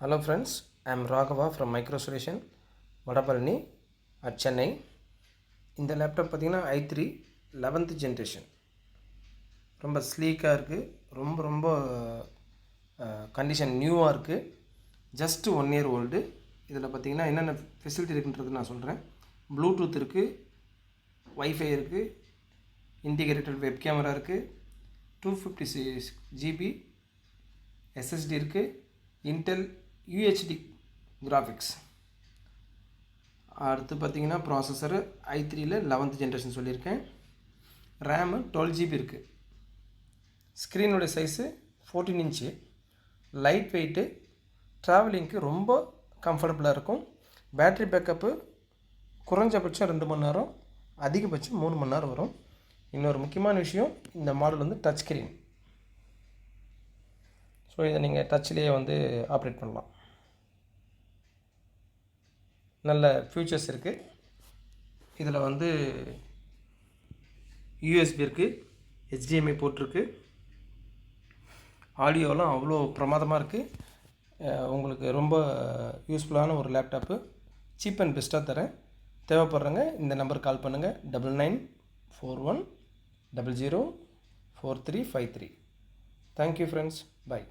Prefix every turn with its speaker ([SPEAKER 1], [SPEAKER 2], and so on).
[SPEAKER 1] Hello friends, I am Raghava from Micro Solution, Vadapalani at Chennai. இந்த laptop பார்த்தீங்கன்னா i3 11th generation. ரொம்ப ஸ்லீக்காக இருக்குது. ரொம்ப கண்டிஷன் நியூவாக இருக்குது. Just 1 year old. இதில் பார்த்தீங்கன்னா என்னென்ன ஃபெசிலிட்டி இருக்குன்றது நான் சொல்கிறேன். ப்ளூடூத் இருக்குது, வைஃபை இருக்குது, இன்டிகிரேட்டட் வெப் கேமரா இருக்குது, 256 GB SSD இருக்குது, இன்டெல் UHD கிராஃபிக்ஸ். அடுத்து பார்த்தீங்கன்னா ப்ராசஸர் i3ல 11th ஜென்ரேஷன் சொல்லியிருக்கேன். ரேமு 12 GB இருக்குது. ஸ்க்ரீனோடைய சைஸு 14 inch. லைட் வெயிட்டு, ட்ராவலிங்க்கு ரொம்ப கம்ஃபர்டபுளாக இருக்கும். பேட்ரி பேக்கப்பு குறைஞ்சபட்சம் 2 மணி நேரம், அதிகபட்சம் 3 மணி நேரம் வரும். இன்னொரு முக்கியமான விஷயம், இந்த மாடல் வந்து டச் ஸ்க்ரீன். ஸோ இதை நீங்கள் டச்லேயே வந்து ஆப்ரேட் பண்ணலாம். நல்ல ஃபியூச்சர்ஸ் இருக்குது. இதில் வந்து USB இருக்குது, HDMI போட்டிருக்கு. ஆடியோலாம் அவ்வளோ பிரமாதமாக இருக்குது. உங்களுக்கு ரொம்ப யூஸ்ஃபுல்லான ஒரு லேப்டாப்பு. சீப் அண்ட் பெஸ்ட்டாக தரேன். தேவைப்படுறங்க இந்த நம்பர் கால் பண்ணுங்கள். 9941004353. Thank you friends. பை.